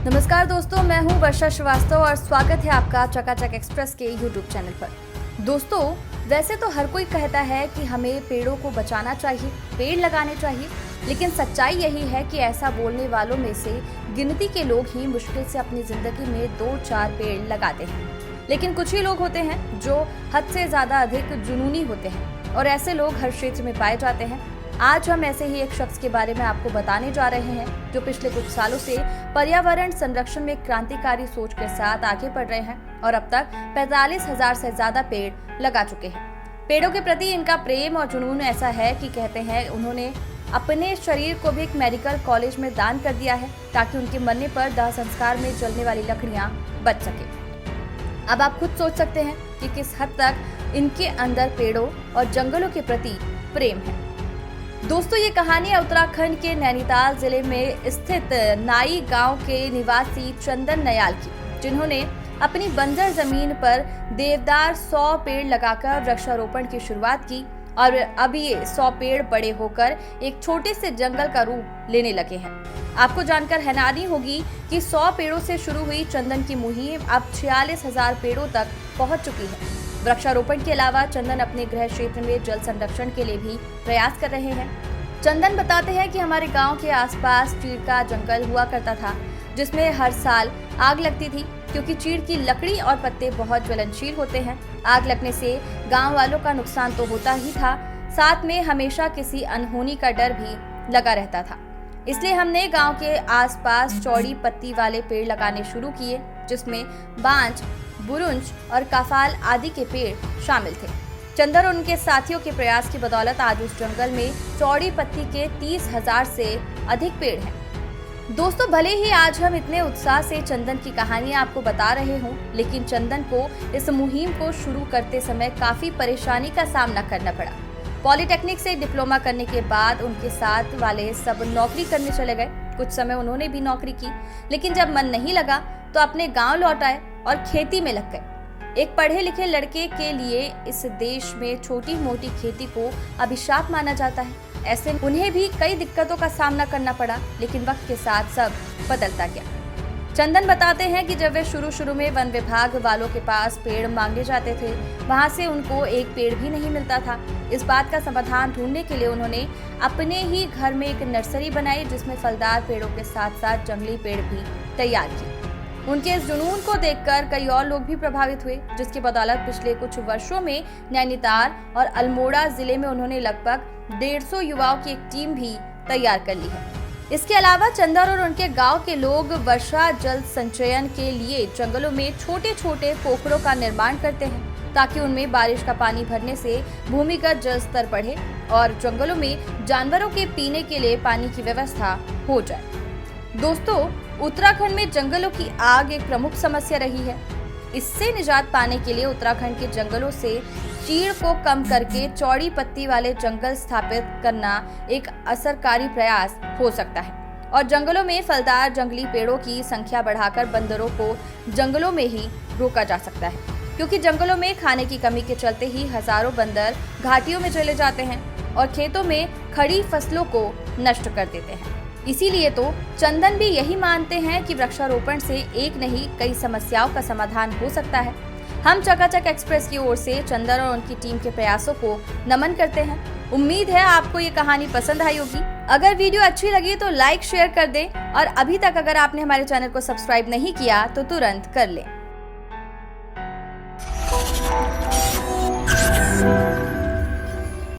नमस्कार दोस्तों, मैं हूं वर्षा श्रीवास्तव और स्वागत है आपका चकाचक एक्सप्रेस के यूट्यूब चैनल पर। दोस्तों, वैसे तो हर कोई कहता है कि हमें पेड़ों को बचाना चाहिए, पेड़ लगाने चाहिए, लेकिन सच्चाई यही है कि ऐसा बोलने वालों में से गिनती के लोग ही मुश्किल से अपनी जिंदगी में 2-4 पेड़ लगाते हैं। लेकिन कुछ ही लोग होते हैं जो हद से ज्यादा अधिक जुनूनी होते हैं और ऐसे लोग हर क्षेत्र में पाए जाते हैं। आज हम ऐसे ही एक शख्स के बारे में आपको बताने जा रहे हैं जो पिछले कुछ सालों से पर्यावरण संरक्षण में क्रांतिकारी सोच के साथ आगे बढ़ रहे हैं और अब तक 45,000 से ज्यादा पेड़ लगा चुके हैं। पेड़ों के प्रति इनका प्रेम और जुनून ऐसा है कि कहते हैं उन्होंने अपने शरीर को भी एक मेडिकल कॉलेज में दान कर दिया है ताकि उनके मरने पर दाह संस्कार में जलने वाली लकड़ियां बच सके। अब आप खुद सोच सकते हैं कि किस हद तक इनके अंदर पेड़ों और जंगलों के प्रति प्रेम है। दोस्तों, ये कहानी है उत्तराखंड के नैनीताल जिले में स्थित नाई गांव के निवासी चंदन नयाल की, जिन्होंने अपनी बंजर जमीन पर देवदार 100 पेड़ लगाकर वृक्षारोपण की शुरुआत की और अब ये 100 पेड़ बड़े होकर एक छोटे से जंगल का रूप लेने लगे हैं। आपको जानकर हैरानी होगी कि 100 पेड़ों से शुरू हुई चंदन की मुहिम अब 46,000 पेड़ों तक पहुंच चुकी है। वृक्षारोपण के अलावा चंदन अपने गृह क्षेत्र में जल संरक्षण के लिए भी प्रयास कर रहे हैं। चंदन बताते हैं कि हमारे गांव के आसपास चीड़ का जंगल हुआ करता था, जिसमें हर साल आग लगती थी क्योंकि चीड़ की लकड़ी और पत्ते बहुत ज्वलनशील होते हैं। आग लगने से गांव वालों का नुकसान तो होता ही था, साथ में हमेशा किसी अनहोनी का डर भी लगा रहता था। इसलिए हमने गांव के आसपास चौड़ी पत्ती वाले पेड़ लगाने शुरू किए, जिसमें बांज, बुरुंज और काफाल आदि के पेड़ शामिल थे। चंदन और उनके साथियों के प्रयास की बदौलत आज उस जंगल में चौड़ी पत्ती के 30,000 से अधिक पेड़ हैं। दोस्तों, भले ही आज हम इतने उत्साह से चंदन की कहानियां आपको बता रहे हों, लेकिन चंदन को इस मुहिम को शुरू करते समय काफी परेशानी का सामना करना पड़ा। पॉलिटेक्निक से डिप्लोमा करने के बाद उनके साथ वाले सब नौकरी करने चले गए। कुछ समय उन्होंने भी नौकरी की, लेकिन जब मन नहीं लगा तो अपने गांव लौट आए और खेती में लग गए। एक पढ़े लिखे लड़के के लिए इस देश में छोटी मोटी खेती को अभिशाप माना जाता है। ऐसे में उन्हें भी कई दिक्कतों का सामना करना पड़ा, लेकिन वक्त के साथ सब बदलता गया। चंदन बताते हैं कि जब वे शुरू में वन विभाग वालों के पास पेड़ मांगे जाते थे, वहां से उनको एक पेड़ भी नहीं मिलता था। इस बात का समाधान ढूंढने के लिए उन्होंने अपने ही घर में एक नर्सरी बनाई, जिसमें फलदार पेड़ों के साथ साथ जंगली पेड़ भी तैयार किए। उनके इस जुनून को देखकर कई और लोग भी प्रभावित हुए, जिसकी बदौलत पिछले कुछ वर्षों में नैनीताल और अल्मोड़ा जिले में उन्होंने लगभग 150 युवाओं की एक टीम भी तैयार कर ली है। इसके अलावा चंदन और उनके गांव के लोग वर्षा जल संचयन के लिए जंगलों में छोटे छोटे पोखरों का निर्माण करते हैं, ताकि उनमें बारिश का पानी भरने से भूमिगत जल स्तर बढ़े और जंगलों में जानवरों के पीने के लिए पानी की व्यवस्था हो जाए। दोस्तों, उत्तराखंड में जंगलों की आग एक प्रमुख समस्या रही है। इससे निजात पाने के लिए उत्तराखंड के जंगलों से चीड़ को कम करके चौड़ी पत्ती वाले जंगल स्थापित करना एक असरकारी प्रयास हो सकता है और जंगलों में फलदार जंगली पेड़ों की संख्या बढ़ाकर बंदरों को जंगलों में ही रोका जा सकता है, क्योंकि जंगलों में खाने की कमी के चलते ही हजारों बंदर घाटियों में चले जाते हैं और खेतों में खड़ी फसलों को नष्ट कर देते हैं। इसीलिए तो चंदन भी यही मानते हैं कि वृक्षारोपण से एक नहीं कई समस्याओं का समाधान हो सकता है। हम चकाचक एक्सप्रेस की ओर से चंदन और उनकी टीम के प्रयासों को नमन करते हैं। उम्मीद है आपको ये कहानी पसंद आई होगी। अगर वीडियो अच्छी लगी तो लाइक शेयर कर दें और अभी तक अगर आपने हमारे चैनल को सब्सक्राइब नहीं किया तो तुरंत कर लें।